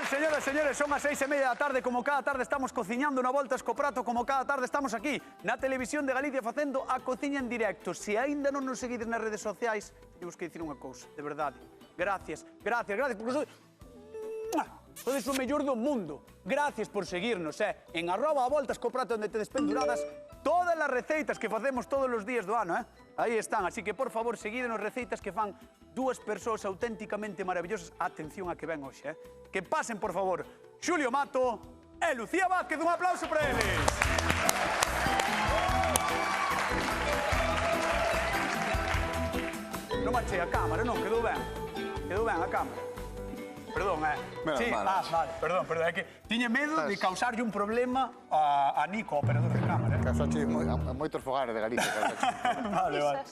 Señoras e señores, son as 6:30 da tarde. Como cada tarde estamos cociñando na Voltas co Prato, como cada tarde estamos aquí na Televisión de Galicia facendo a cociña en directo. Se aínda non nos seguides nas redes sociais, temos que dicir unha cousa, de verdade. Gracias, porque sodes o mellor do mundo. Gracias por seguirnos, en @avoltascoprato, onde tedes penduradas todas as receitas que facemos todos os días do ano, Aí están, así que, por favor, seguídenos receitas que fan dúas persoas auténticamente maravillosas. Atención a que ven hoxe, Que pasen, por favor, Xulio Mato e Lucía Vázquez. Un aplauso para eles. Non marchei a cámara, non, quedou ben. Quedou ben a cámara. Perdón, Sí, vale, perdón, é que tiña medo de causarlle un problema a Nico, operador de cámara. Causache moitos fogares de Galicia. Vale.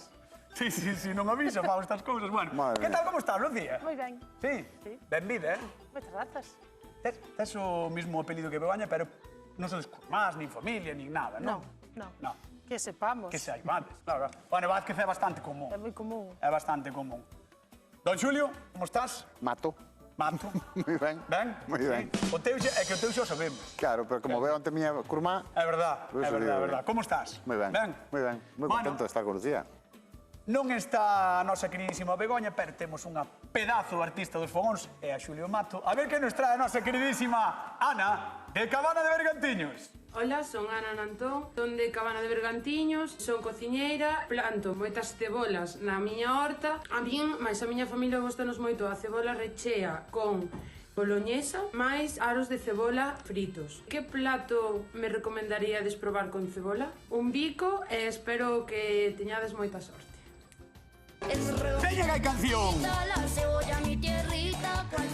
Sí, non avisa para estas cousas. Bueno, que tal, como estás, Lucía? Moi ben. Sí? Benvida, Moitas grazas. Tes o mismo apelido que Begoña, pero non sodes curmás, nin familia, nin nada, non? Non. Que sepamos. Que sei, Vázquez, claro. Bueno, Vázquez é bastante común. É moi común. É bastante común. Don Xulio, como estás? Mato. Moi ben. Ben? Moi ben. O teu é que o teu xa sabemos. Claro, pero como veo ante miña curmá... É verdad. Como estás? Moi ben. Moi ben. Moi contento de estar con Lucía. Non está a nosa queridísima Begoña, pero temos unha pedazo artista dos fogóns, e a Xulio Mato. A ver que nos trae a nosa queridísima Ana, de Cabana de Bergantiños. Hola, son Ana Nantón, son de Cabana de Bergantiños, son cociñeira, planto moitas cebolas na miña horta. A min, máis a miña familia, gostanos moito a cebola rechea con boloñesa, máis aros de cebola fritos. Que plato me recomendaríades probar con cebola? Un bico e espero que teñades moita sorte. ¡Veña que hai canción!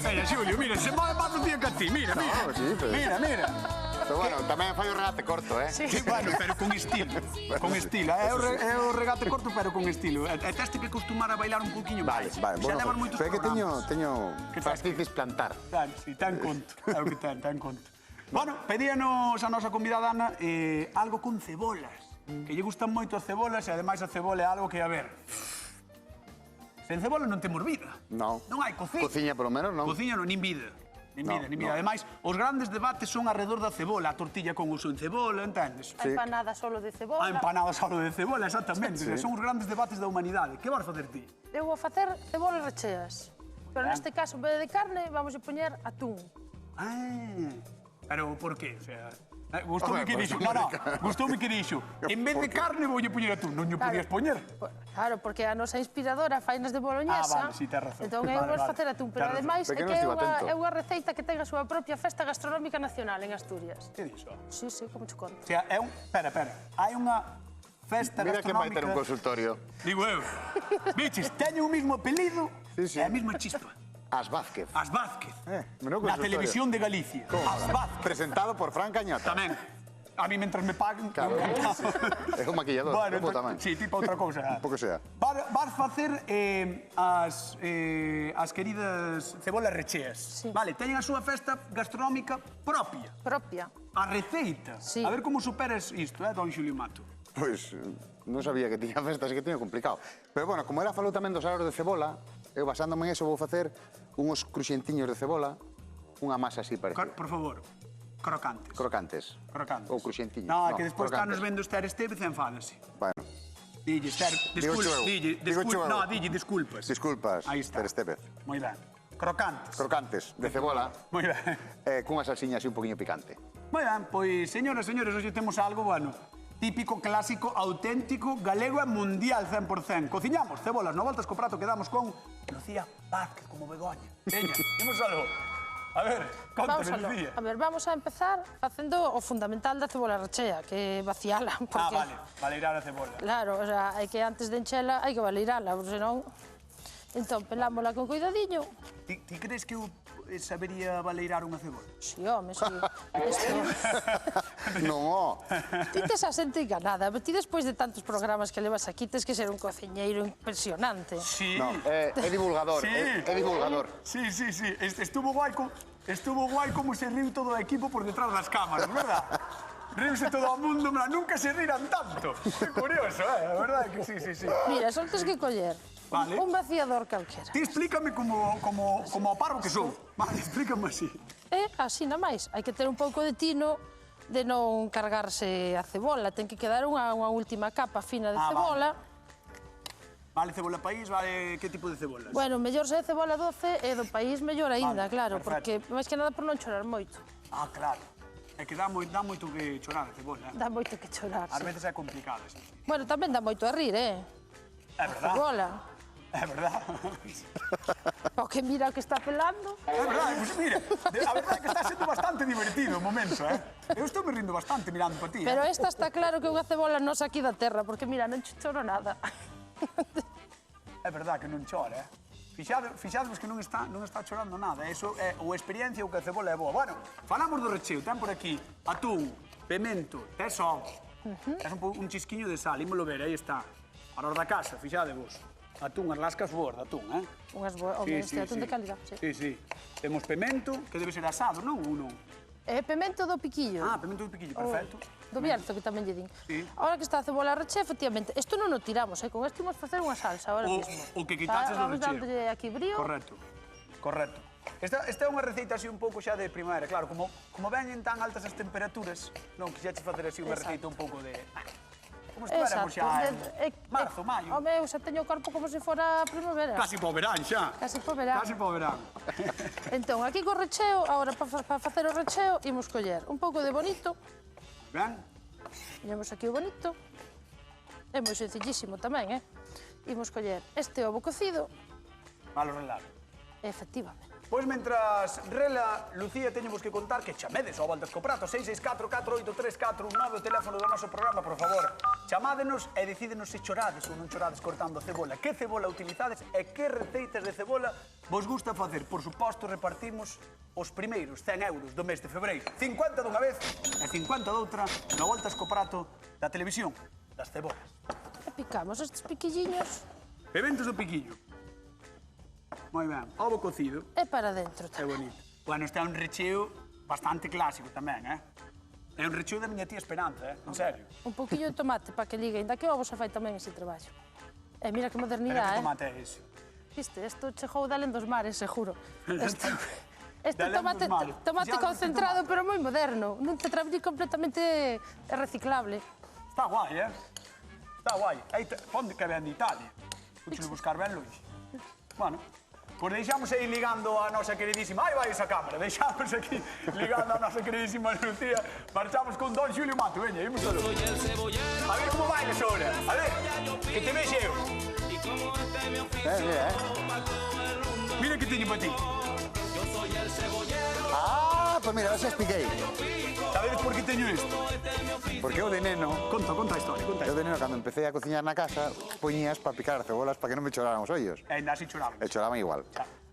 Mira, Xulio, mira, se vai máis un día que a ti, mira. Mira. Pero bueno, tamén fai o regate corto, Sí, bueno, pero con estilo. Con estilo, é o regate corto, pero con estilo. E teste que acostumar a bailar un pouquiño máis. Vale, bueno, pero é que teño fasticis plantar. Claro, si, ten conto, é o que ten conto. Bueno, pedíanos a nosa convidada Ana algo con cebolas, que lle gustan moito as cebolas, e ademais a cebola é algo que, a ver... Sen cebola non temos vida. Non. Non hai cociña. Cociña, polo menos, non. Cociña non, nin vida. Nin vida. Ademais, os grandes debates son alrededor da cebola. A tortilla con uso en cebola, entendes? A empanada solo de cebola. A empanada solo de cebola, exactamente. Son os grandes debates da humanidade. Que vas facer ti? Eu vou facer cebolas recheas. Pero neste caso, en vez de carne, vamos a poñer atún. Pero por qué? O sea... Gustoume que dixo, gustoume que dixo. En vez de carne voulle poñer atún, non lle podías poñer? Claro, porque a nosa inspiradora fainas de boloñesa. Vale, si, tes razón. Entón eu vou facer atún, pero ademais é que é unha receita que ten a súa propia festa gastronómica nacional en Asturias. Que dixo? Sí, como te conto. O sea, é un... Espera. Hai unha festa gastronómica... Mira que vai ter un consultorio. Digo eu. Biches, teño o mismo apelido e a mesma chispa. As Vázquez. Na Televisión de Galicia. As Vázquez. Presentado por Fran Cañata. Tamén. A mí, mentras me paguen... Claro, é un maquillador. Bueno, tamén. sí, tipo outra cousa. Un pouco sea. Vas facer as queridas cebolas recheas. Vale, teñen a súa festa gastronómica propia. A receita. A ver como superas isto, don Xulio Mato. Pois, non sabía que tiña festas e que tiña complicado. Pero, bueno, como ela falou tamén dos aros de cebola, eu basándome en eso vou facer uns cruxentiños de cebola, unha masa así parecida. Por favor, crocantes. Ou cruxentiños. No, que despois está nos vendo Esther Estevez e enfádase. Bueno. Dille, Esther, disculpas. Disculpas, Aí está. Esther Estevez. Moi ben. Crocantes, de cebola. Moi ben. Cunha salsiña así un poquinho picante. Moi ben, pois, señoras e señores, hoxe temos algo, bueno, típico, clásico, auténtico, galego e mundial 100%. Cociñamos cebolas no Voltas co Prato, quedamos con Lucía Vázquez, como Begoña. Veña, imos algo. A ver, contanos, Lucía. A ver, vamos a empezar facendo o fundamental da cebola rechea, que é vaciala. Vale, valeirar a cebola. Claro, o sea, hai que antes de enchela hai que valeirala, porque senón... Entón, pelámola con cuidadiño. Ti crees que eu sabería valeirar unha cebola? Si, home, si. Non, Ti tes a xente enganada, ti despois de tantos programas que levas aquí tes que ser un cociñeiro impresionante. Sí. É divulgador, é divulgador. Sí. Estuvo guai como se riu todo o equipo por detrás das cámaras, verdad? Ríose todo o mundo, nunca se riran tanto. Que curioso, a verdade que sí. Mira, só tens que coller un vaciador calquera. Ti explícame como o parvo que sou. Vale, explícame así. E así na máis, hai que ter un pouco de tino de non cargarse a cebola. Ten que quedar unha última capa fina de cebola. Vale cebola país, vale que tipo de cebolas? Bueno, mellor se é cebola doce e do país mellor aínda, claro, porque máis que nada por non chorar moito. Ah, claro. É que dá moito que chorar a cebola. Dá moito que chorar, Ás veces é complicado, sí. Bueno, tamén dá moito a rir, É verdad. Cebola. É verdad. O que mira o que está pelando. É verdade, pois mira, a verdade é que está sendo bastante divertido o momento, Eu estou me rindo bastante mirando para ti. Pero esta está claro que é unha cebola nosa aquí da terra, porque mira, non choro nada. É verdade que non chora, Fixadvos que non está chorando nada. Eso é ou experiencia ou que a cebola é boa. Bueno, falamos do recheo. Ten por aquí atún, pemento, tes ovos. Tes un chisquiño de sal. Ímolo ver, aí está. Para os da casa, fixadevos. Atún, as lascas boas de atún, Unhas boas, atún de calidad, Sí. Temos pemento, que debe ser asado, non? Ou non? É pemento do piquillo. Ah, pemento do piquillo, perfecto. Do Bierzo, que tamén lle din. Sí. Ahora que está a cebola rechea, efectivamente, isto non o tiramos, con isto imos facer unha salsa ahora mesmo. O que quitaches do Vamos recheo. dándolle aquí brío. Correcto. Esta é unha receita así un pouco xa de primavera, claro, como veñen tan altas as temperaturas, non quixeches facer así unha receita un pouco de... Como estuéramos xa en marzo, maio. Home, eu xa teño o corpo como se fora primavera. Casi po verán xa. Casi po verán. Entón, aquí co recheo, agora para facer o recheo, imos coller un pouco de bonito. Ben? Poñemos aquí o bonito. É moi sencillísimo tamén, Imos coller este ovo cocido. Valo relar. Efectivamente. Pois mentras rela, Lucía, teñemos que contar que chamedes ao Voltas co Prato, 664-483-419, o teléfono do noso programa, por favor. Chamádenos e decídenos se chorades ou non chorades cortando cebola, que cebola utilizades e que receitas de cebola vos gusta facer. Por suposto, repartimos os primeiros 100 euros do mes de febreiro. 50 dunha vez e 50 doutra no Voltas co Prato da televisión das cebolas. E picamos estes piquilliños. Eventos do piquillo. Moi ben, ovo cocido. E para dentro É tamén. bonito. Bueno, este é un recheo bastante clásico tamén, É un recheo da miña tía Esperanza, En serio. Un pouquillo de tomate para que ligue, ainda que o ovo xa fai tamén ese traballo. E mira que Pero que modernidade, tomate é ese? Viste, isto chegou dalen dos mares, seguro. Este Dalen tomate, dos mares. tomate Ya, este concentrado, pero moi moderno. Non te traballi completamente reciclable. Está guai, Está guai. Ponde que ven de Italia. Puxo buscar ben longe. Bueno, pois deixamos aí ligando a nosa queridísima... Aí vai esa cámara, deixamos aquí ligando a nosa queridísima Lucía. Marchamos con Don Xulio Mato, veña, imos todos. A ver como bailes ahora, a ver, que te vexe eu. Mira, Mira que teño para ti. Ah, pues mira, xa expliquei. Sabedes por que teño isto? Porque eu de neno, Conta a historia, eu de neno, cando empecé a cociñar na casa, poñías para picar as cebolas para que non me choraran os ollos. E ainda así choramos. E choraban igual.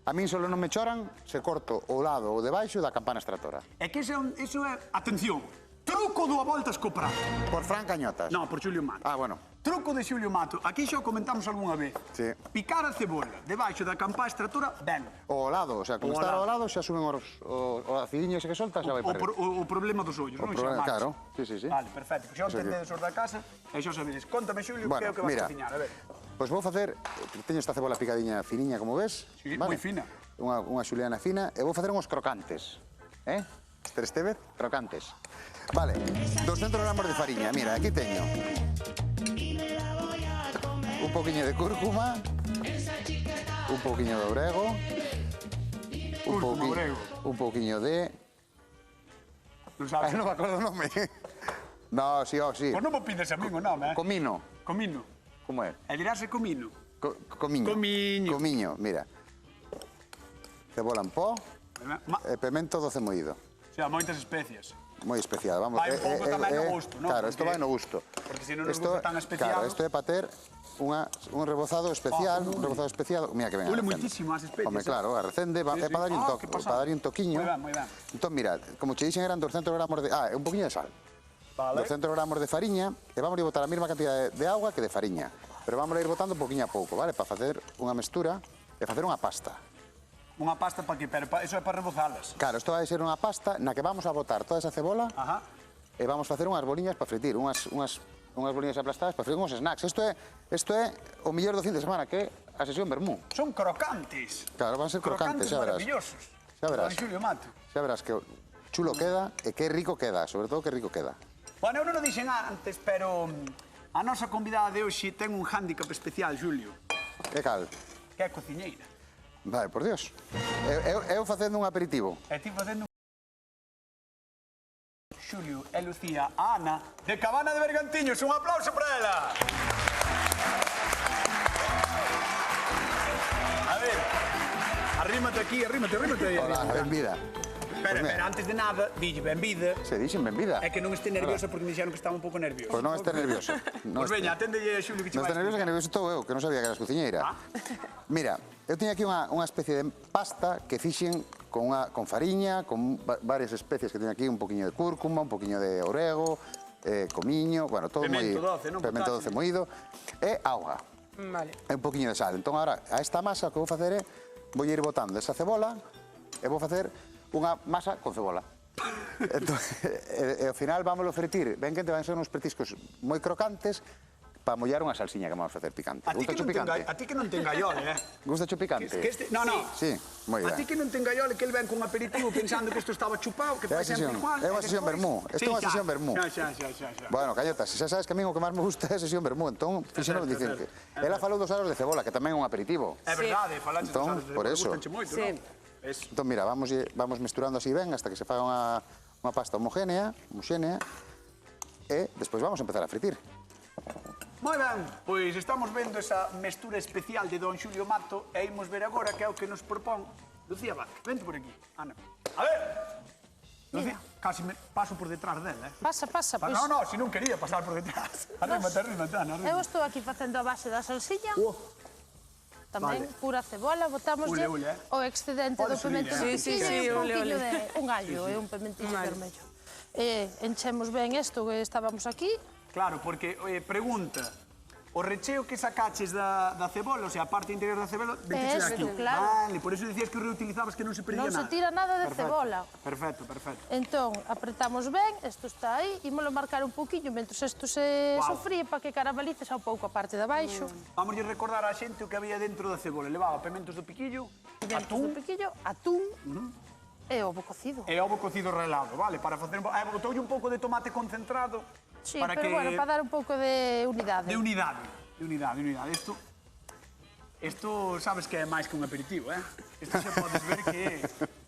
A min solo non me choran se corto o lado ou debaixo da campana extractora. É que iso é, atención, truco do A Voltas co Prato. Por Fran Cañotas. Non, por Xulio Mato. Ah, bueno. Truco de Xulio Mato. Aquí xa o comentamos algunha vez. Sí. Picar a cebola debaixo da campá extractora, ben. O lado, o sea, como O está lado. ao lado, xa suben o acidinho ese que solta, xa vai para arriba. O problema dos ollos, non? problema, Xa marcha. claro. Sí. Vale, perfecto. Xa o Eso que- entendedes os da casa e xa o sabedes. Contame, Xulio, que é o que vas mira, cociñar, a ver. pois vou facer, teño esta cebola picadiña finiña, como ves. Sí, moi fina. Unha xuliana fina, e vou facer uns crocantes. Estevez, crocantes. Vale, 200 gramos de fariña, mira, aquí teño. Un poquinho de cúrcuma, un poquinho de orego, un poquinho de... Non sabes? non me acordo o nome. No, sí. Pois non me pides a min o nome, Comino, Comino. como é? E dirase comino. Comiño. Comiño. Comiño, mira. Cebola en pó Ma- e pemento doce moído. O sea, moitas especias. Moi especial, vamos. Vai un pouco tamén no gusto, non? Claro, isto Porque- vai no gusto. porque se non nos gusta tan especiado- Claro, isto é para ter un rebozado especial, un rebozado especial. Mira que ben. Ule arrecende. moitísimo as especias. Home, claro, arrecende, é para darlle un toque, que pasada. para darlle un toquiño. Moi ben. Entón, mira, como che dixen eran 200 gramos de... un poquinho de sal. Vale. 200 gramos de fariña e vamos a botar a mesma cantidad de agua que de fariña. Pero vamos a ir botando poquinho a pouco, vale? Para facer unha mestura e facer unha pasta. Unha pasta para que, pero eso é para rebozalas. Claro, isto vai ser unha pasta na que vamos a botar toda esa cebola Ajá. e vamos facer unhas boliñas para fritir, unhas boliñas aplastadas para fritir, uns snacks. Isto é o mellor do fin de semana, que é a sesión vermú. Son crocantes. Claro, van ser crocantes, xa verás. Maravillosos. Xa verás. Don Xulio Mato. Xa verás que chulo queda e que rico queda, sobre todo que rico queda. Bueno, eu non o dixen antes, pero a nosa convidada de hoxe ten un hándicap especial, Xulio, Que cal? que é cociñeira. Vale, por Dios. Eu facendo un aperitivo. E ti facendo Xulio e Lucía, a Ana, de Cabana de Bergantiños. Un aplauso para ela. A ver, arrímate aquí, arrímate aí. Hola, benvida. Espera, antes de nada, dille benvida. Se dixen benvida. É que non este nerviosa porque me dixeron que estaba un pouco nerviosa. Pois non estés nervioso. Pois veña, aténdelle a Xulio que che Non vai estés nervioso, que nervioso estou eu, que non sabía que eras cociñeira. Mira, eu teño aquí unha especie de pasta que fixen con fariña, con varias especies que teño aquí, un poquinho de cúrcuma, un poquinho de orego, comiño, bueno, todo moi... Pemento doce, non? Pemento doce moído, e auga. Vale. E un poquinho de sal. Entón, agora, a esta masa o que vou facer é, vou ir botando esa cebola e vou facer unha masa con cebola. Entón, e ao final vámoslo fretir. Ben que te van ser uns petiscos moi crocantes para mollar unha salsiña que vamos a facer picante. A ti Gusta que cho picante? non ten gallole, Gusta cho picante? No, Sí, moi A ti ben. que non ten gallole, que el ven con aperitivo pensando que isto estaba chupado, que É fai sempre igual. é unha sesión vermú. Isto é unha sesión vermú. Xa. Bueno, callotas, xa sabes que a min o que máis me gusta é a sesión vermú, entón fixeron dicir que ela falou dos aros de cebola, que tamén é un aperitivo. É verdade, falaste Entón, dos aros de por cebola, eso. gustanche moito, Sí. non? Es- Entón, mira, vamos mesturando así ben hasta que se faga unha pasta homogénea, e despois vamos a empezar a fritir. Moi ben, pois estamos vendo esa mestura especial de Don Xulio Mato e imos ver agora que é o que nos propón Lucía Vázquez. Vente por aquí, Ana. A ver! Lucía, casi me paso por detrás dela, eh? Pasa, pois... No, si non quería pasar por detrás. Arrímate, Ana, Eu arrímate. estou aquí facendo a base da salsiña. Tamén Vale. pura cebola, botámoslle Ule, o excedente Pode do subir, pemento eh? do piquillo Sí, e un ule, pouquinho ule. de un gallo e un pimentillo Vale. vermello. E enchemos ben isto que estábamos aquí. Claro, porque, pregunta, o recheo que sacaches da cebola, o sea, a parte interior da cebola, Esto, aquí. claro. Vale, por eso dicías que o reutilizabas que non se perdía Non se nada. tira nada de Perfecto, cebola. Perfecto. Entón, apretamos ben, isto está aí, ímolo marcar un pouquinho, mentre isto se Guau. sofríe para que caramelice xa un pouco a parte de abaixo. Vamos a recordar á xente o que había dentro da cebola. Levaba pementos do piquillo, Pimentos do atún piquillo, atún e ovo cocido. e ovo cocido relado, vale? Para facer botoulle un pouco de tomate concentrado Sí, para pero que... bueno, para dar un pouco de unidade. De unidade. Isto sabes que é máis que un aperitivo, eh? Isto xa podes ver que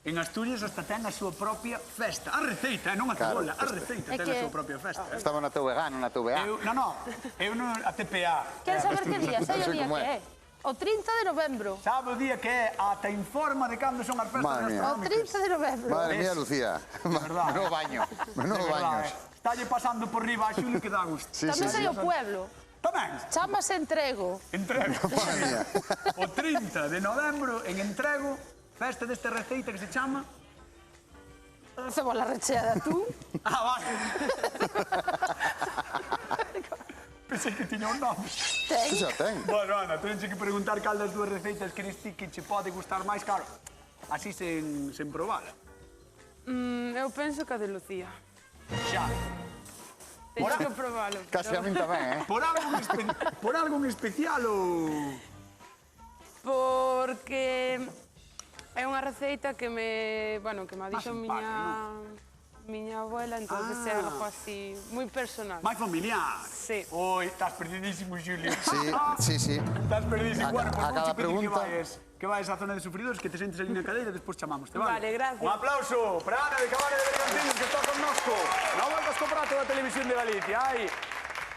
en Asturias hasta ten a súa propia festa. A receita, non a Claro, cebola, a receita É ten a que- súa propia festa. Estaba na teu vegano, na teu VA. Eu non a TPA. Queres saber que día? Sei o sei día como que é. é. O 30 de novembro. Sabe o día que é? Ata informa de cando son as festas Madre mía. O gastronómicas. 30 de novembro. Madre mía, Lucía. verdad. Menudo baño. Menudo De verdade, baños. Estálle pasando por riba a Xulio que dá gusto. Sí, Tamén sí, sei sí. o pueblo. Tamén, Chámase Entrego. entrego. Madre mía. O 30 de novembro, en Entrego, festa desta receita que se chama... Cebola rechea de atún. Vale. Pensei que tiña un nome. Sí, xa ten. Bueno, Ana, tenxe que preguntar cal das dúas receitas queres ti que che pode gustar máis, claro. Así sen probala. Eu penso que a de Lucía. Xa. Teño que probalo. Casi a min tamén, eh? Por algo en especial ou... Porque é unha receita que me ha dixo simpática, miña abuela, entonces é algo así moi personal. máis familiar. Sí. Oi, estás perdidísimo, Xulio. Sí. Estás perdidísimo. A Bueno, pues cada vamos a pedir pregunta- que vayas á zona de sufridores, que te sentes ali na cadeira e despois chamamos, te vale? Vale, gracias. Un aplauso para Ana de Cabana de Bergantiños, que está connosco. Na volta co prato da Televisión de Galicia. Ai,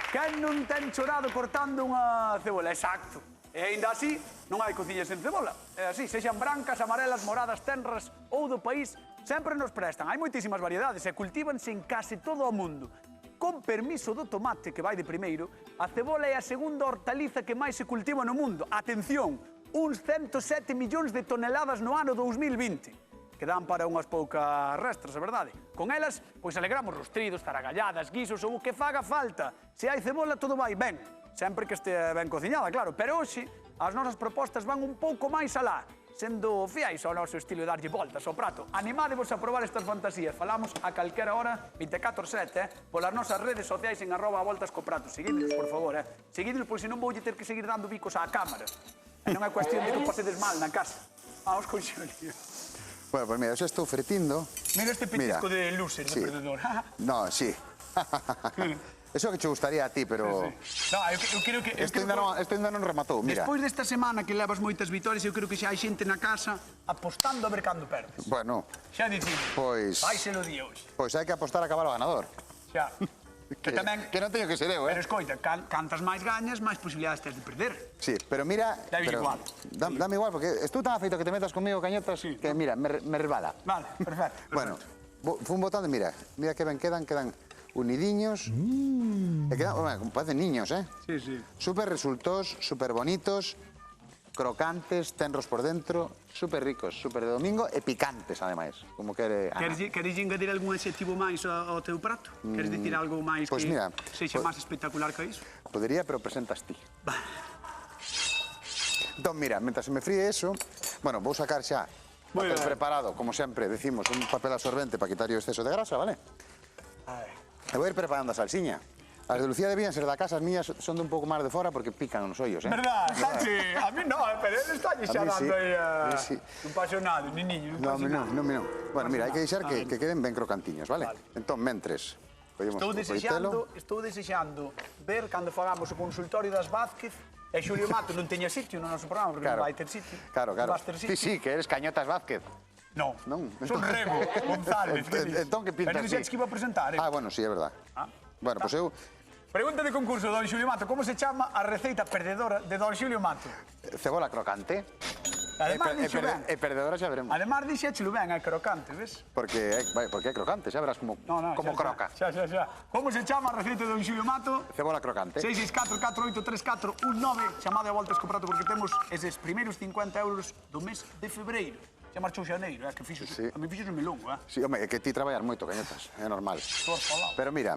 quen non ten chorado cortando unha cebola? Exacto. E aínda así, non hai cociñas sen cebola. É así, sexan brancas, amarelas, moradas, tenras ou do país, sempre nos prestan. Hai moitísimas variedades e cultívanse en case todo o mundo. Con permiso do tomate, que vai de primeiro, a cebola é a segunda hortaliza que máis se cultiva no mundo. Atención, uns 107 millóns de toneladas no ano 2020. Que dan para unhas poucas restras, é verdade. Con elas, pois alegramos rostridos, zaragalladas, guisos ou o que faga falta. Se hai cebola, todo vai ben. Sempre que estea ben cociñada, claro. Pero hoxe, as nosas propostas van un pouco máis alá. sendo fiais ao noso estilo de darlle voltas ao prato. Animádevos a probar estas fantasías. Falamos a calquera hora, 24/7, polas nosas redes sociais en @voltascoprato. Seguidnos, por favor, Seguidnos, por se non voulle ter que seguir dando bicos á cámara. E non é cuestión de que pasedes mal na casa. Vamos con Xulio. Bueno, pues mira, eu xa estou fritindo. Mira este petisco de loser, de perdedor. No, sí. Eso que che gustaría a ti, pero... No, eu creo que... Isto ainda non rematou, mira. Despois desta semana que levas moitas vitorias, eu creo que xa hai xente na casa apostando a ver cando perdes. Bueno, Xa dicimos, Pois- vaiselo di hoxe. pois hai que apostar a cabalo ganador. Xa. Que tamén... Que non teño que ser eu, Pero escoita, cantas máis gañas, máis posibilidades tes de perder. Sí, pero mira... Dame igual. Dame igual, porque estou tan afeito que te metas conmigo, cañotas, que mira, me resbala. Vale, perfecto. Bueno, fun botando, mira que ben quedan unidiños. E quedan, bueno, parecen niños, Sí, sí. Súper resultos, súper bonitos, crocantes, tenros por dentro, súper ricos, súper de domingo e picantes, ademais. Como quere Ana. Queres engadir algún adxetivo máis ao teu prato? Queres dicir algo máis Pois que mira, sexa máis espectacular que iso? Podería, pero presentas ti. Entón, mira, mentre se me fríe eso, bueno, vou sacar xa Moi papel ben. preparado, como sempre, decimos, un papel absorbente para quitar o exceso de grasa, vale? E vou ir preparando a salsiña. As de Lucía debían ser da casa, as miñas son de un pouco máis de fora porque pican nos ollos, Verdad, Sachi, a mí no, pero él está xa A mí sí, dando aí a mí sí. un pasionado, ni niño, un No, pasionado. non. Bueno, mira, hai que deixar que queden ben crocantiños, vale? Entón, mentres, collemos o coitelo. Estou desexando ver cando fagamos o consultorio das Vázquez e Xulio Mato non teña sitio no noso programa, porque non vai ter sitio. Claro. Non vas ter sitio. Sí, que eres Cañotas Vázquez. No, Non. son Remo González. Entón, que pintas Pero non dixetes que iba a presentar, Ah, bueno, sí, é verdad. Bueno, pois eu... Pregunta de concurso, don Xulio Mato, como se chama a receita perdedora de don Xulio Mato? Cebola crocante. Además, dixo ben. E perdedora xa veremos. Además, dixéchelo ben, é crocante, ves? Porque é crocante, xa verás como croca. Xa. Como se chama a receita de don Xulio Mato? Cebola crocante. 664-4834-19, chamade a voltas co prato porque temos eses primeiros 50 euros do mes de febreiro. Xa marchou xaneiro, que fixo, Sí. a mí fixo un longo, Sí, home, é que ti traballas moito, Cañotas, é normal. Estou falado. Pero mira,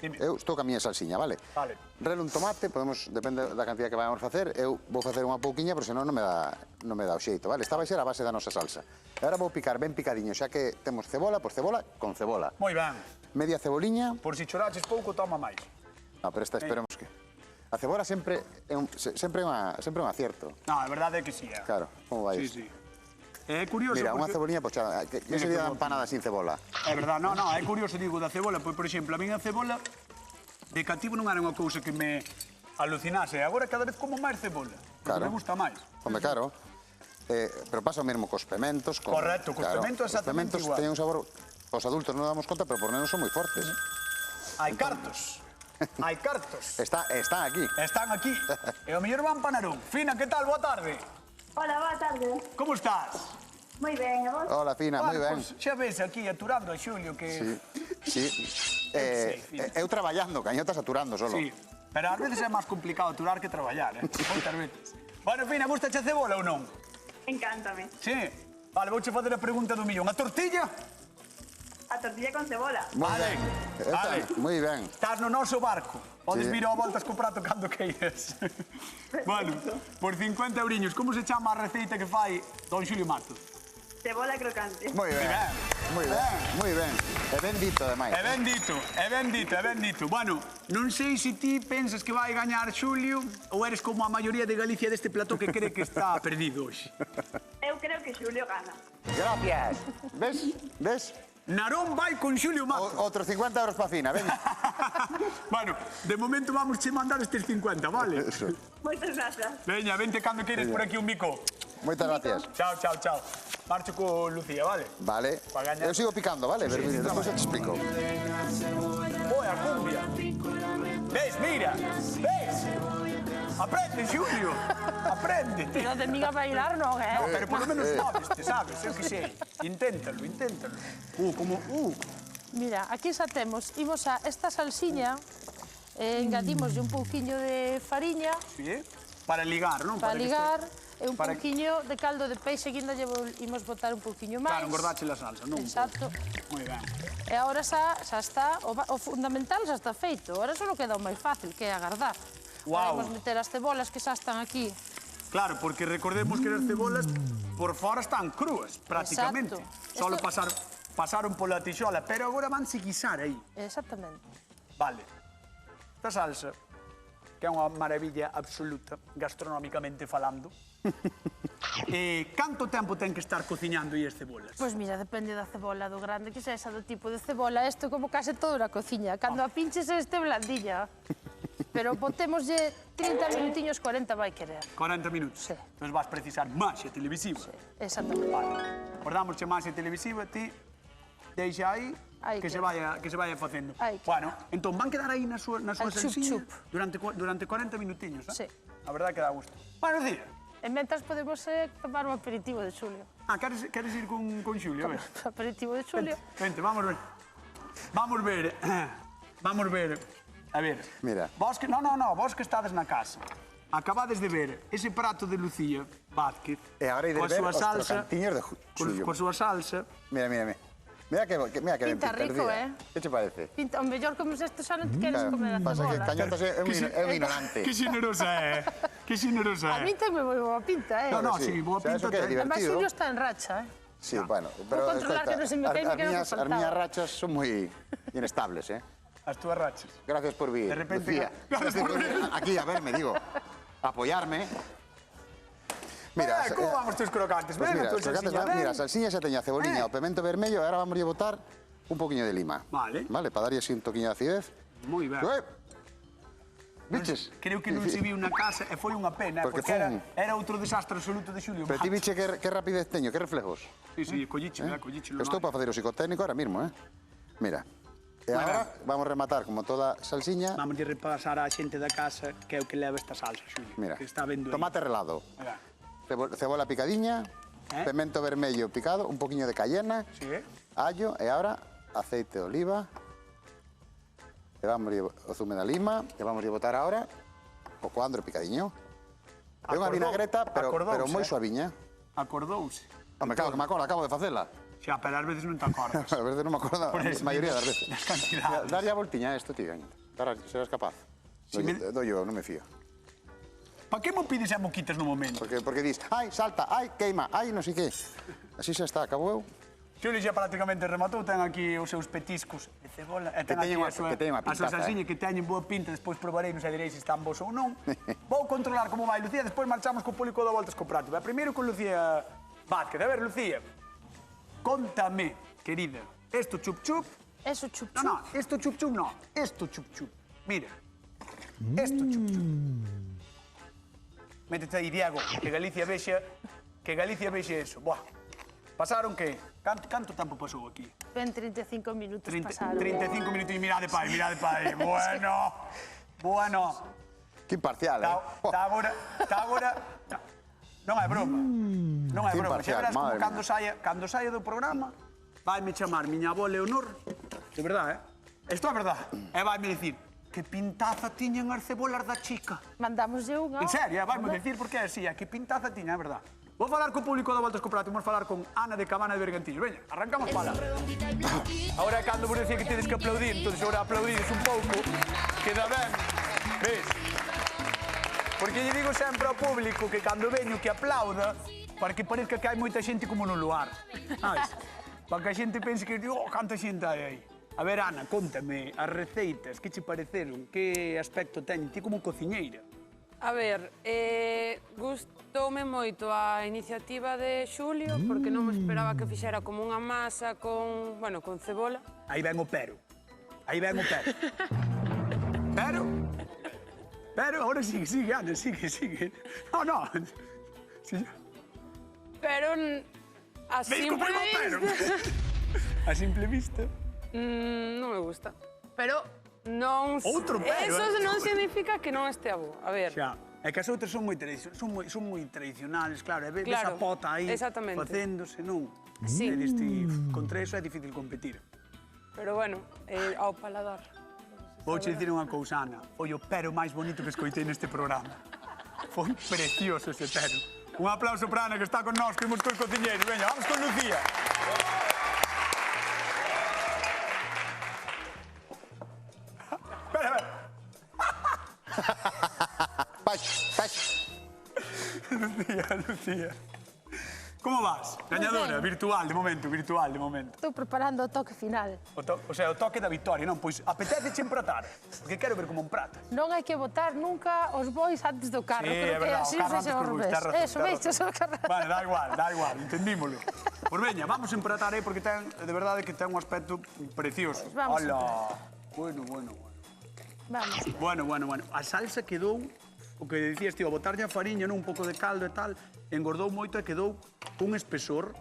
Dime. eu estou ca miña salsiña, vale? Vale. Relo un tomate, depende da cantidad que vayamos facer, eu vou facer unha pouquiña, porque senón non me dá o xeito, vale? Esta vai ser a base da nosa salsa. E agora vou picar ben picadiño, xa que temos cebola, pois cebola con cebola. Moi ben. Media ceboliña. Por si choraches pouco, toma máis. No, pero esta esperemos que... A cebola sempre é un acierto. No, a verdade é que sí. Claro, como vai Sí, isto? sí. É curioso Mira, unha porque... ceboliña pochada. Que sería que da empanada sin cebola? É verdad, no, é curioso, digo, da cebola, pois, por exemplo, a minha cebola de cativo non era unha cousa que me alucinase. Agora cada vez como máis cebola, porque Claro. me gusta máis. Home, claro. Pero pasa o mesmo cos pementos. Correcto, cos pementos exactamente Os pementos igual. teñen un sabor... Os adultos non damos conta, pero por nenos son moi fortes. Hai cartos. Hai cartos. Están aquí. Están aquí. E o mellor van pa Narón. Fina, que tal? Boa tarde. Hola, boa tarde. Como estás? Moi ben, e vos? Hola, Fina, moi ben. Pois, xa ves aquí aturando a Xulio que... Sí. Eu traballando, Cañotas aturando solo. Sí, pero ás veces é máis complicado aturar que traballar, moitas veces. Bueno, Fina, gusta che cebola ou non? Encántame. Sí. Vale, vouche fazer a pregunta do millón. A tortilla? A tortilla con cebola. Moi Vale. ben. Vale. Moi ben. Estás no noso barco. Podes Sí. vir ao voltas co prato cando queiras. Bueno, por 50 euriños, como se chama a receita que fai don Xulio Mato? Cebola crocante. Moi ben. Moi ben. E ben dito, ademais. É ben dito. Bueno, non sei se ti pensas que vai gañar Xulio ou eres como a maioría de Galicia deste plató que cree que está perdido hoxe. Eu creo que Xulio gana. Gracias. Ves? Narón vai con Xulio Mato. Outros 50 euros pa Fina, ven. Bueno, de momento vamos che mandar estes 50, vale? Eso. Moitas grazas. Veña, vente cando queres por aquí un bico. Moitas gracias. Chao. Marcho con Lucía, vale? Vale. Pa gañar. Eu sigo picando, vale? Despois te explico. Boa cumbia. Ves, mira. Ves. Aprende, Xulio. Aprende. Pero de mí a bailar non, Pero por lo menos sabes, eu que sei. Inténtalo. Mira, aquí xa temos, imos a esta salsiña, engadimoslle un pouquiño de fariña Sí, para ligar, non? para que ligar, e un para- pouquiño de caldo de peixe, que ainda imos botar un pouquiño máis. Claro, engordache la salsa, non? Exacto. Moi ben. E agora xa está, o fundamental xa está feito. Agora só queda o máis fácil, que é agardar. Guau. Vamos meter as cebolas que xa están aquí Claro, porque recordemos que as cebolas por fora están crúas, prácticamente. Exacto. Solo pasaron pola tixola, pero agora vanse guisar aí. Exactamente. Vale. Esta salsa, que é unha maravilla absoluta, gastronómicamente falando, canto tempo ten que estar cociñando aí as cebolas? Pois mira, depende da cebola, do grande que sexa, do tipo de cebola. Isto como case todo na cociña. Cando a pinches este blandilla. Pero botémoslle 30 minutiños, 40 vai querer. 40 minutos. Sí. Entón vas precisar máxia televisiva. Sí, exactamente. Vale. Guardamos máxia televisiva, ti deixa aí Aí que se vaya facendo. Aí queda. Bueno, entón van quedar aí na súa salsiña chup. durante 40 minutiños, Sí. A verdade que dá gusto. Bueno, Lucía. E mentras podemos tomar un aperitivo de Xulio. Queres ir con Xulio? A ver. Aperitivo de Xulio. Vente, vamos ver. Vamos ver. A ver. Mira. Vos que estades na casa. Acabades de ver ese prato de Lucía Vázquez. E agora coa ides ver súa os salsa, crocantiños de Xulio. coa súa salsa. Mira. Mira que ben Pinta rico, perdida. Que che parece? Pinta, o mellor comes isto xa non te queres comer a Pasa que cebola. Cañotas é un ignorante. Que xenerosa é. Que xenerosa A é. mí tamén moi boa pinta, No, sí, boa Sabes pinta o que é ten. Además, divertido? Xulio está en racha, Sí, bueno, pero controlar que non se me queime, que non me as faltaba. miñas rachas son moi inestables, As túas rachas. Gracias por vir, De repente, Lucía. gracias por vir. Aquí a verme, digo, apoyarme. Mira, Como vamos tus crocantes? pues Ven, mira, a tua salsiña, ven. mira, salsiña xa teña ceboliña, o pemento vermello, e agora vamos a botar un poquinho de lima. Vale. Vale, para darlle así un toquiño de acidez. Moi ben. Biches? Creo que non se viu na casa e foi unha pena, Porque porque fun- era outro desastre absoluto de Xulio. Pero ti biche que rapidez teño, que reflejos. Sí, colliche, colliche. Estou para facer o psicotécnico ahora mismo, Mira. E agora vamos a rematar como toda salsiña. Vamos a repasar á xente da casa que é o que leva esta salsa, Xulio. Mira, Que está vendo aí. tomate relado, Mira. cebola picadiña, pemento vermello picado, un poquinho de cayena, Sí, allo e ahora aceite de oliva. E vamos o zume da lima, e vamos a botar agora o coandro picadiño. É unha vinagreta, pero moi suaviña. Acordouse. Home, claro que me acordo, acabo de facela. Xa, pero ás veces non te acordas. A veces non me acordo, Por a eso, maioría das veces. das cantidades. Darlle a voltiña a isto, tío. Ahora serás capaz. Si me- Doy yo, non me fío. Pa que mo pides e mo quitas no momento? Porque dis, ai, salta, ai, queima, ai, non sei que. Así xa está, acabou eu. Xulio xa prácticamente rematou, ten aquí os seus petiscos de cebola, e ten Que teñen aquí unha a súa pintaza, salsiña que teñen boa pinta, despois probarei, non sei direis se están bons ou non. Vou controlar como vai Lucía, despois marchamos co público da Voltas co Prato. Pero primeiro con Lucía Vázquez. A ver, Lucía, contame, querida, esto chup-chup. Eso chup chup. No, esto chup-chup no, esto chup-chup. Mira, esto chup-chup. Métete aí, Diego, que Galicia vexe eso. Buah, pasaron que... Canto tempo pasou aquí? Ben 35 minutos pasaron. 35 minutos e mirade pai. Bueno. Que imparcial, Está agora... Non é broma. Non é Que broma. Xa imparcial, verás como madre cando saia do programa, vaime chamar miña avó Leonor, de verdade, Isto é verdade. E vaime dicir, que pintaza tiñan as cebolas da chica. Mandamoslle unha. En serio, vaime dicir porque é así, que pintaza tiña, é verdade. Vou falar co público da Voltas co Prato, vamos falar con Ana de Cabana de Bergantillo. Veña, arrancamos pala. Ahora é cando vos decía que tedes que aplaudir, entón agora aplaudides un pouco, queda ben. Ves? Porque lle digo sempre ao público que cando veño que aplauda, para que parezca que hai moita xente como no lugar. Sabes? Para que a xente pense que, canta xente hai aí. A ver, Ana, contame as receitas, que che pareceron, que aspecto teñen, ti como cociñeira. A ver, gustoume moito a iniciativa de Xulio, porque non me esperaba que fixera como unha masa con, bueno, con cebola. Aí ven o pero. Aí ven o pero. Pero, ahora sigue, Ana, sigue. No. Sí. Pero a ¿Veis simple como é o pero? vista... A simple vista. Non me gusta. Pero non... Outro pero, Eso non significa que non estea bo. A ver... Xa, é que as outras son moi tradicionales, claro, ves a Claro, pota aí exactamente. facéndose, non? Sí. E diste, contra eso é difícil competir. Pero bueno, ao paladar. Vouche dicir unha cousa, Ana, foi o pero máis bonito que escoitei neste programa. Foi precioso ese pero. Un aplauso para Ana, que está con nós, que imos cos cociñeiros. Veña, vamos con Lucía. Espera. Baixo. Lucía. Como vas? Gañadora, virtual, de momento. Estou preparando o toque final. O sea, o toque da victoria, non? Pois apetece empratar, porque quero ver como emprata. Non hai que botar nunca os bois antes do carro. Creo que así se ao revés. Eso, veixes o carro. Vale, da igual, entendímolo. Pois veña, vamos empratar, porque ten, de verdade, que ten un aspecto precioso. Vamos Hola. Bueno. Vamos. Bueno. A salsa quedou, o que dicías, tío, a botarlle a fariña, non? Un pouco de caldo e tal, engordou moito e quedou un espesor.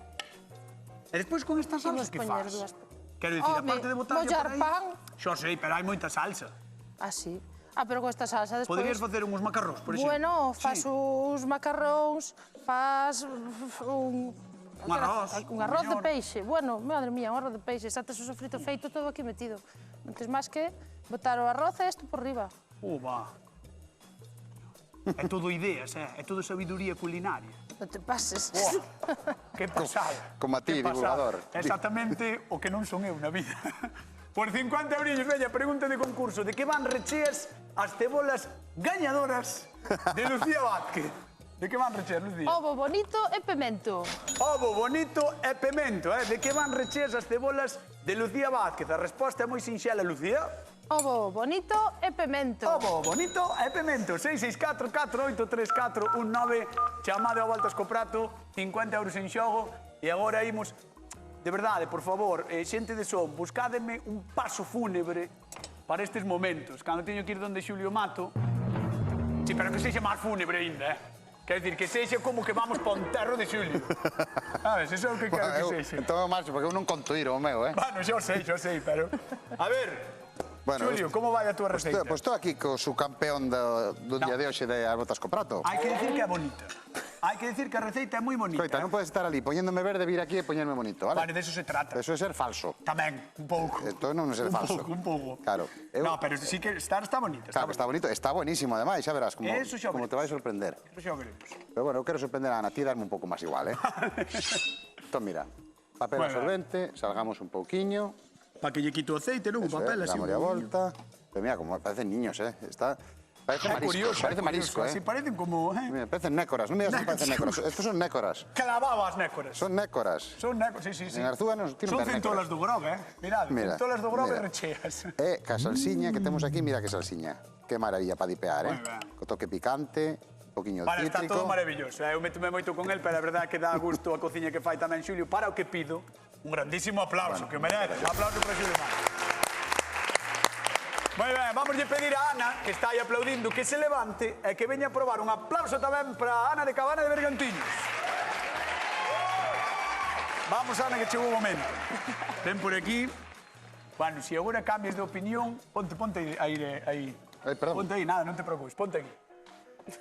E despois con esta salsa, Imos que poñer faz? dúas. Quero dicir, Home, aparte de botarlle mollar por aí... pan. Xo sei, pero hai moita salsa. Ah, sí. Ah, pero con esta salsa despois... Poderías facer uns macarróns, por exemplo? Bueno, faz Sí. uns macarróns, faz un... Un arroz, Un arroz de mellor. peixe. Bueno, madre mía, un arroz de peixe. Xa tes o sofrito feito todo aquí metido. Non tes máis que botar o arroz e isto por riba. Va. É todo ideas, é todo sabiduría culinaria. Non te pases. Que pasada. Como a ti, Que pasada. divulgador. Exactamente o que non son eu na vida. Por 50 eurillos, veña, pregunta de concurso. De que van recheas as cebolas gañadoras de Lucía Vázquez? De que van recheas, Lucía? Ovo bonito e pemento. Ovo bonito e pemento, De que van recheas as cebolas de Lucía Vázquez? A resposta é moi sinxela, Lucía. Ovo bonito e pemento. Ovo bonito e pemento. 664-483-419. Chamade a voltas co prato, 50 euros en xogo. E agora imos... De verdade, por favor, xente de son, buscádeme un paso fúnebre para estes momentos. Cando teño que ir donde Xulio Mato... Sí, pero que sexa máis fúnebre ainda, Quer dicir, que sexa como que vamos pa un terro de Xulio. Sabes, eso é o que quero que sexa. Entón eu marcho, porque eu non conto ir o meu, Bueno, xo sei, pero... A ver, Bueno, Xulio, como vai a túa receita? Pois estou aquí co su campeón do día de hoxe de as botas co prato. Hai que decir que é bonita. Hai que decir que a receita é moi bonita. Coita, non podes estar ali poñéndome verde, vir aquí e poñerme bonito, vale? Vale, de eso se trata. Eso é ser falso. Tamén, un pouco. Esto non é ser falso. Un pouco. Claro. No, pero sí que está bonita. Claro, está bonito, está buenísimo, ademais, xa verás como Eso xa te vai sorprender. Eso xa o veremos. Pero bueno, eu quero sorprender a Ana, ti darme un pouco máis igual, Entón, mira, papel Bueno. absorbente, salgamos un pouquiño. Pa que lle quito o aceite, non? O Eso papel así. dámoslle a volta. Pero mira, como parecen niños, Está... Parece É marisco, curioso, parece marisco, Así parecen como... Mira, parecen nécoras, non me digas que parecen nécoras. Estos son nécoras. Clavabas nécoras. Son nécoras. Son nécoras, sí. En Arzúa non tienen Son que haber centolas do grove, Mirad, Mira, centolas do grove mira. recheas. E ca salsiña que temos aquí, mira que salsiña. Que maravilla para dipear, Moi ben. Co toque picante, un poquinho de Vale, está cítrico. todo maravilloso. Eu métome moito con el, pero a verdade que dá gusto a cociña que fai tamén Xulio. Para o que pido, un grandísimo aplauso, que merece. Un aplauso para Xulio Mato. Moi ben, vamos a pedir a Ana, que está aí aplaudindo, que se levante e que veña a probar. Un aplauso tamén para Ana de Cabana de Bergantiños. Vamos, Ana, que chegou o momento. Ven por aquí. Bueno, se agora cambias de opinión, ponte aí. Perdón. Ponte aí, nada, non te preocupes, ponte aquí.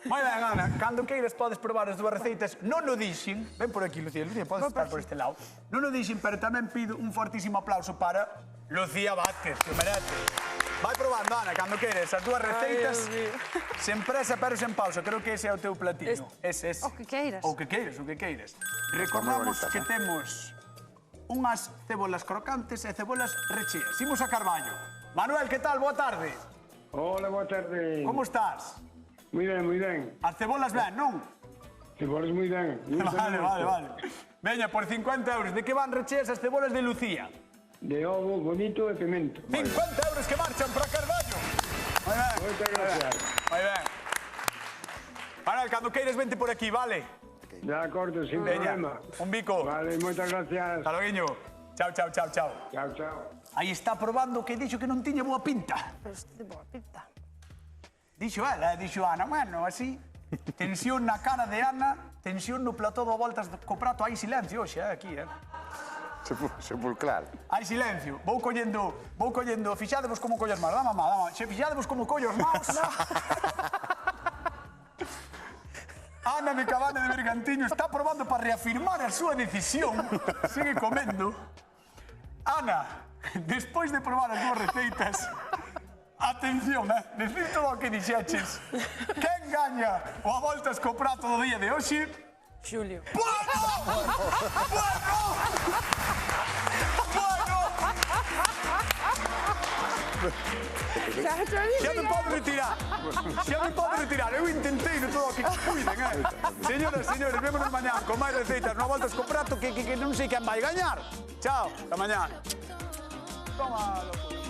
Moi ben, Ana, cando queiras podes probar as dúas receitas. Non o dixen, ven por aquí, Lucía, podes estar por este lado. Non o dixen, pero tamén pido un fortísimo aplauso para Lucía Vázquez, que o merece. Vai probando, Ana, cando queres, as dúas receitas, sen presa, pero sen pausa. Creo que ese é o teu platiño. Ese. O que queiras. O que queiras. Recordamos bonitas, que temos unhas cebolas crocantes e cebolas recheas. Imos a Carballo. Manuel, que tal? Boa tarde. Hola, boa tarde. Como estás? Muy ben. As cebolas ben, non? Cebolas moi ben. Vale. Veña, por 50 euros. De que van recheas as cebolas de Lucía? De ovo bonito e pimento. 50 euros que marchan para Carballo. Moi ben. Moitas gracias. Moi ben. Manuel, cando queires vente por aquí, vale? De acordo, sin Veña, problema. un bico. Vale, moitas gracias. Hasta loguiño. Chao. Chao. Aí está probando que dixo que non tiña boa pinta. Pero este de boa pinta. Dixo ela, dixo Ana, bueno, así. Tensión na cara de Ana, tensión no plató do voltas co prato. Hai silencio hoxe, aquí, Sepulcral. Hai silencio. Vou collendo, fixadevos como collo as manos. Dá mamá. Se fixadevos como collo as manos. Ana de Cabana de Bergantiño está probando para reafirmar a súa decisión. Sigue comendo. Ana, despois de probar as dúas receitas, atención, decir todo o que dixeches. Quen gaña o a voltas co prato do día de hoxe? Xulio. Bueno! Xa me pode retirar. Xa me pode retirar. Eu intentei no todo o que cuiden, Señoras e señores, vémonos mañán con máis receitas no Voltas co Prato que non sei quen vai gañar. Chao, ata mañán. Toma, loco.